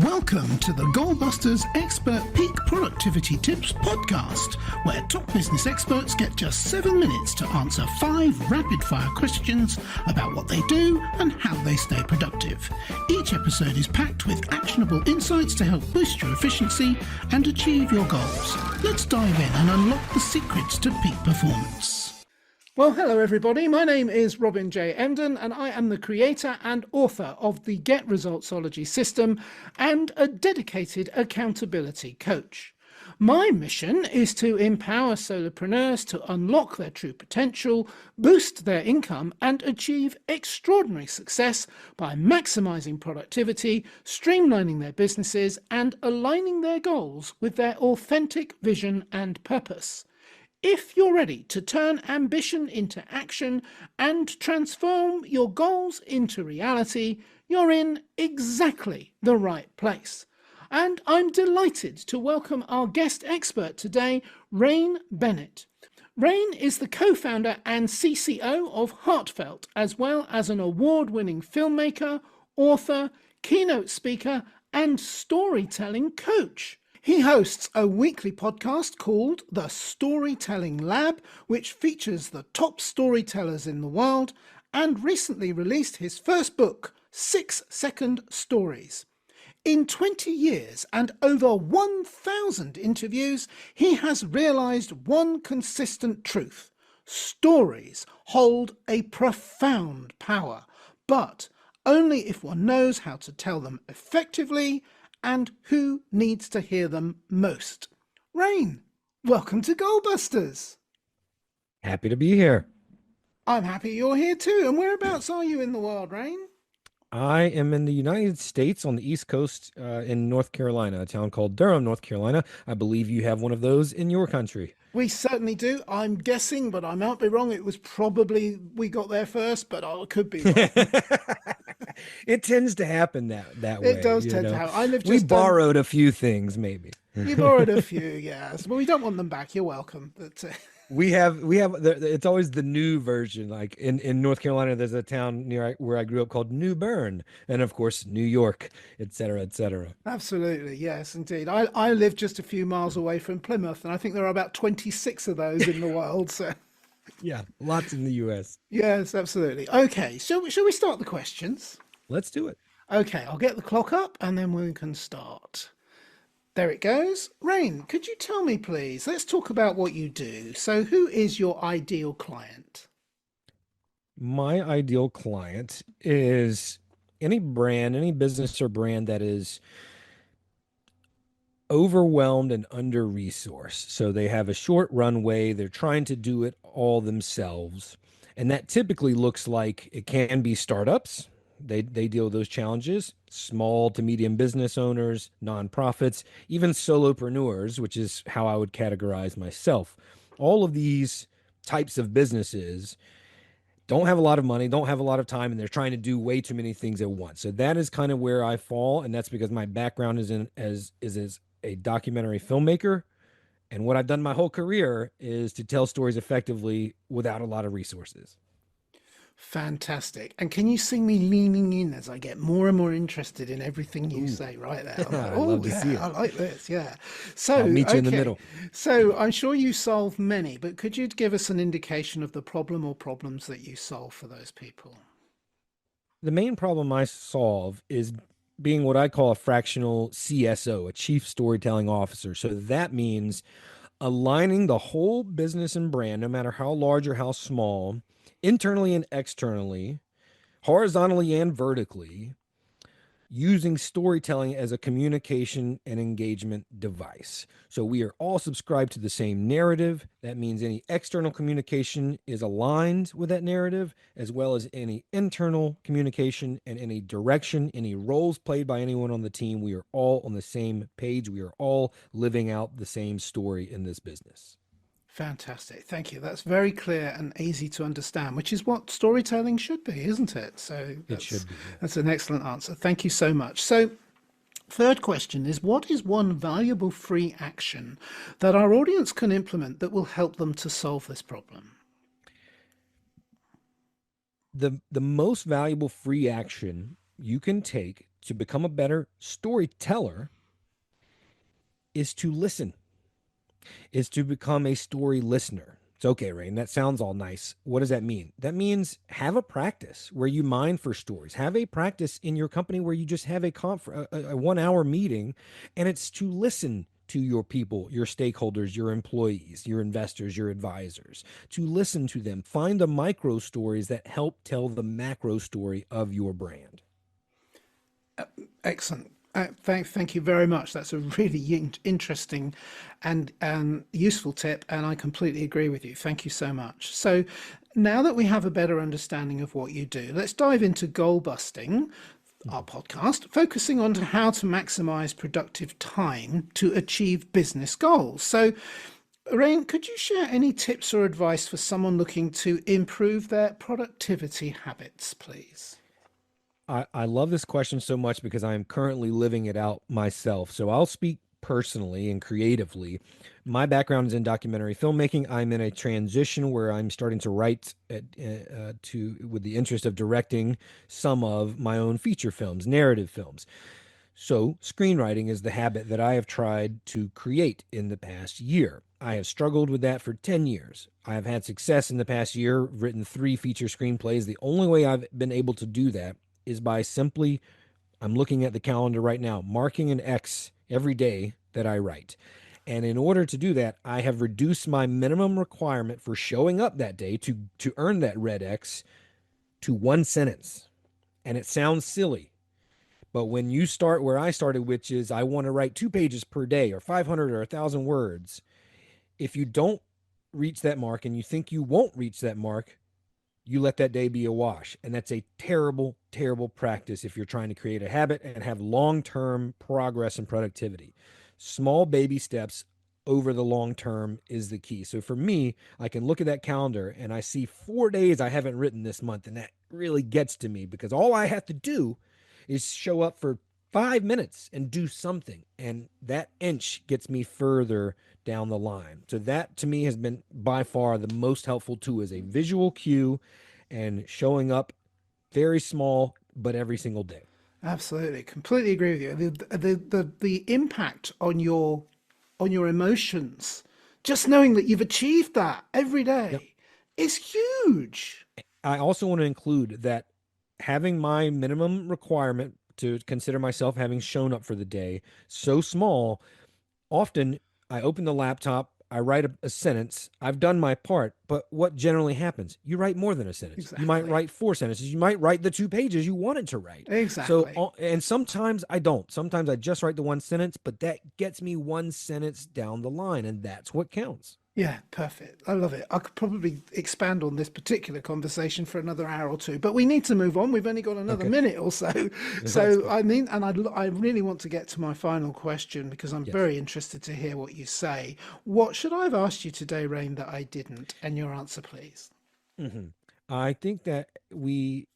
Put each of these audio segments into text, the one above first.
Welcome to the Goalbusters Expert Peak Productivity Tips podcast, where top business experts get just 7 minutes to answer 5 rapid-fire questions about what they do and how they stay productive. Each episode is packed with actionable insights to help boost your efficiency and achieve your goals. Let's dive in and unlock the secrets to peak performance. Well, hello everybody. My name is Robin J. Emden and I am the creator and author of the Get Resultsology system and a dedicated accountability coach. My mission is to empower solopreneurs to unlock their true potential, boost their income and achieve extraordinary success by maximizing productivity, streamlining their businesses and aligning their goals with their authentic vision and purpose. If you're ready to turn ambition into action and transform your goals into reality, you're in exactly the right place. And I'm delighted to welcome our guest expert today, Rain Bennett. Rain is the co-founder and CCO of Heartfelt, as well as an award-winning filmmaker, author, keynote speaker, and storytelling coach. He hosts a weekly podcast called The Storytelling Lab, which features the top storytellers in the world, and recently released his first book, 6 Second Stories. In 20 years and over 1,000 interviews, he has realized one consistent truth. Stories hold a profound power, but only if one knows how to tell them effectively and who needs to hear them most. Rain, welcome to Goalbusters. Happy to be here. I'm happy you're here too. And whereabouts are you in the world, Rain? I am in the United States on the East Coast in North Carolina, a town called Durham, North Carolina. I believe you have one of those in your country. We certainly do. I'm guessing, but I might be wrong. It was probably we got there first, but I could be wrong. It tends to happen that way. It does tend to happen. We borrowed a few things, maybe. You borrowed a few, yes. But we don't want them back. You're welcome. But, We have it's always the new version. Like in North Carolina, there's a town near where I grew up called New Bern, and of course New York, et cetera, et cetera. Absolutely, yes, indeed. I live just a few miles away from Plymouth, and I think there are about 26 of those in the world. So, yeah, lots in the U.S. Yes, absolutely. Okay, shall we start the questions? Let's do it. Okay, I'll get the clock up, and then we can start. There it goes. Rain, could you tell me, please? Let's talk about what you do. So who is your ideal client? My ideal client is any brand, any business or brand that is overwhelmed and under-resourced. So they have a short runway. They're trying to do it all themselves. And that typically looks like it can be startups. They deal with those challenges, small to medium business owners, nonprofits, even solopreneurs, which is how I would categorize myself. All of these types of businesses don't have a lot of money, don't have a lot of time, and they're trying to do way too many things at once. So that is kind of where I fall, and that's because my background is as a documentary filmmaker. And what I've done my whole career is to tell stories effectively without a lot of resources. Fantastic. And can you see me leaning in as I get more and more interested in everything you say right there? I'm like, I'd love to see it. I like this, yeah. So I'll meet you in the middle. So I'm sure you solve many, but could you give us an indication of the problem or problems that you solve for those people? The main problem I solve is being what I call a fractional CSO, a chief storytelling officer. So that means aligning the whole business and brand, no matter how large or how small, internally and externally, horizontally and vertically, using storytelling as a communication and engagement device. So we are all subscribed to the same narrative. That means any external communication is aligned with that narrative, as well as any internal communication and any direction, any roles played by anyone on the team. We are all on the same page. We are all living out the same story in this business. Fantastic. Thank you. That's very clear and easy to understand, which is what storytelling should be, isn't it? So it should be. Yeah. That's an excellent answer. Thank you so much. So third question is, what is one valuable free action that our audience can implement that will help them to solve this problem? The most valuable free action you can take to become a better storyteller is to listen, is to become a story listener. It's okay, Rain. That sounds all nice. What does that mean? That means have a practice where you mine for stories. Have a practice in your company where you just have a 1 hour meeting, and it's to listen to your people, your stakeholders, your employees, your investors, your advisors, to listen to them. Find the micro stories that help tell the macro story of your brand. Excellent. Thank you very much. That's a really interesting and useful tip, and I completely agree with you. Thank you so much. So now that we have a better understanding of what you do, let's dive into goal busting, our podcast, focusing on how to maximize productive time to achieve business goals. So, Rain, could you share any tips or advice for someone looking to improve their productivity habits, please? I love this question so much because I am currently living it out myself. So I'll speak personally and creatively. My background is in documentary filmmaking. I'm in a transition where I'm starting to write with the interest of directing some of my own feature films, narrative films. So screenwriting is the habit that I have tried to create in the past year. I have struggled with that for 10 years. I have had success in the past year, written 3 feature screenplays. The only way I've been able to do that is by simply, I'm looking at the calendar right now, marking an X every day that I write. And in order to do that, I have reduced my minimum requirement for showing up that day to earn that red X to 1 sentence. And it sounds silly, but when you start where I started, which is I want to write 2 pages per day or 500 or 1,000 words, if you don't reach that mark and you think you won't reach that mark, you let that day be a wash. And that's a terrible, terrible practice if you're trying to create a habit and have long-term progress and productivity. Small baby steps over the long term is the key. So for me, I can look at that calendar and I see 4 days I haven't written this month. And that really gets to me because all I have to do is show up for 5 minutes and do something. And that inch gets me further down the line. So that to me has been by far the most helpful tool, is a visual cue and showing up very small, but every single day. Absolutely, completely agree with you. The impact on your emotions, just knowing that you've achieved that every Yep. day, is huge. I also want to include that having my minimum requirement to consider myself having shown up for the day so small, often I open the laptop, I write a sentence, I've done my part, but what generally happens? You write more than a sentence. You might Exactly. write 4 sentences. You might write the 2 pages you wanted to write. So, Exactly. and sometimes I don't. Sometimes I just write the 1 sentence, but that gets me 1 sentence down the line, and that's what counts. Yeah, perfect. I love it. I could probably expand on this particular conversation for another hour or two, but we need to move on. We've only got another Okay. minute or so. That's So fine. I mean, and I really want to get to my final question because I'm Yes. very interested to hear what you say. What should I have asked you today, Rain, that I didn't? And your answer, please. hmm I think that you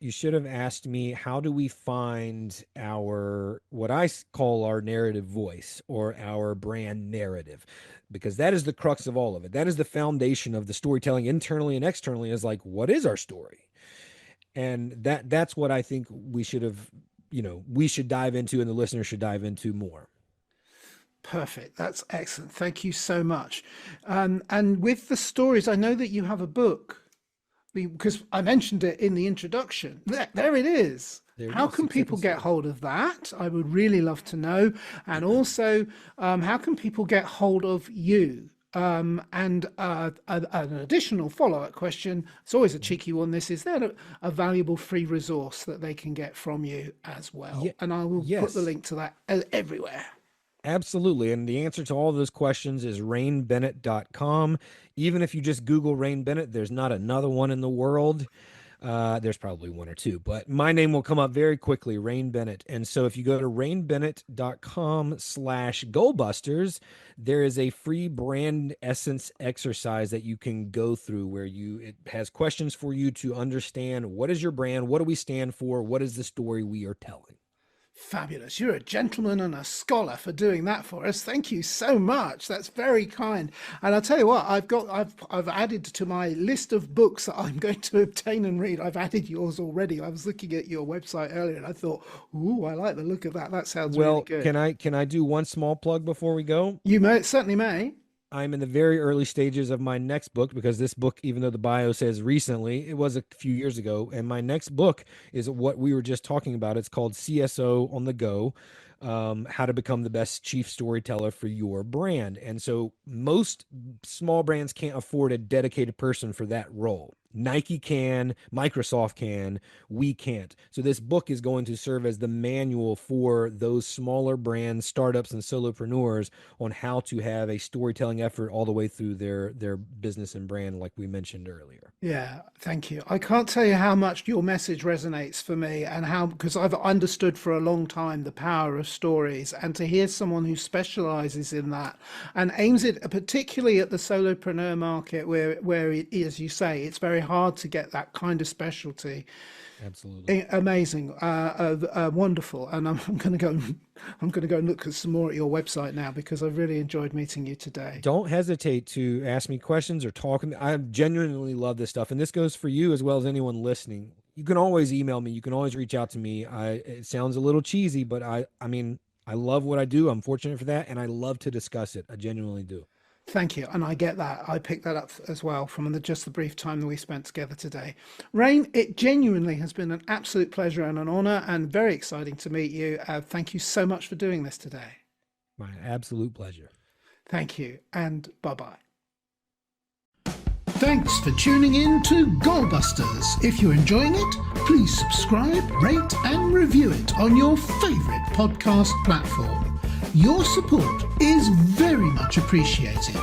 should have asked me, how do we find our, what call our narrative voice or our brand narrative? Because that is the crux of all of it. That is the foundation of the storytelling internally and externally, is like, what is our story? And that's what I think we should have, we should dive into and the listener should dive into more. Perfect. That's excellent. Thank you so much. And with the stories, I know that you have a book because I mentioned it in the introduction. There it is. There it How is, can 6 Second people get Story. hold of that? I would really love to know. And also, how can people get hold of you? And an additional follow-up question, it's always a Mhm. cheeky one, this, is there a valuable free resource that they can get from you as Yeah, well? And I will put the yes. link to that everywhere. Absolutely. And the answer to all of those questions is rainbennett.com. Even if you just Google Rain Bennett, there's not another one in the world. There's probably one or two, but my name will come up very quickly, Rain Bennett. And so if you go to rainbennett.com/goalbusters, there is a free brand essence exercise that you can go through where it has questions for you to understand what is your brand, what do we stand for, what is the story we are telling. Fabulous. You're a gentleman and a scholar for doing that for us. Thank you so much. That's very kind. And I'll tell you what, I've added to my list of books that I'm going to obtain and read. I've added yours already. I was looking at your website earlier and I thought, ooh, I like the look of that. That sounds really good. Can I do one small plug before we go? You certainly may. I'm in the very early stages of my next book, because this book, even though the bio says recently, it was a few years ago. And my next book is what we were just talking about. It's called CSO on the Go, how to become the best chief storyteller for your brand. And so most small brands can't afford a dedicated person for that role. Nike can, Microsoft can, we can't. So this book is going to serve as the manual for those smaller brands, startups, and solopreneurs on how to have a storytelling effort all the way through their business and brand, like we mentioned earlier. Yeah, thank you. I can't tell you how much your message resonates for me, and how, because I've understood for a long time the power of stories, and to hear someone who specializes in that and aims it particularly at the solopreneur market, where it, as you say, it's very hard to get that kind of specialty. Absolutely. Amazing. Wonderful. And I'm going to go and look at some more at your website now, because I've really enjoyed meeting you today. Don't hesitate to ask me questions or talk. I genuinely love this stuff. And this goes for you as well as anyone listening. You can always email me. You can always reach out to me. It sounds a little cheesy, but I mean, I love what I do. I'm fortunate for that. And I love to discuss it. I genuinely do. Thank you. And I get that. I picked that up as well from just the brief time that we spent together today. Rain, it genuinely has been an absolute pleasure and an honor, and very exciting to meet you. Thank you so much for doing this today. My absolute pleasure. Thank you. And bye-bye. Thanks for tuning in to Goalbusters. If you're enjoying it, please subscribe, rate, and review it on your favorite podcast platform. Your support is very much appreciated.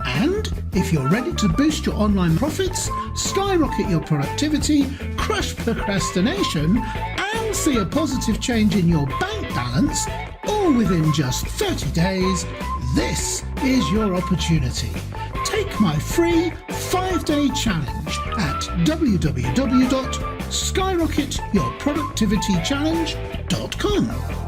And if you're ready to boost your online profits, skyrocket your productivity, crush procrastination, and see a positive change in your bank balance, all within just 30 days, this is your opportunity. Take my free 5-day challenge at www.skyrocketyourproductivitychallenge.com.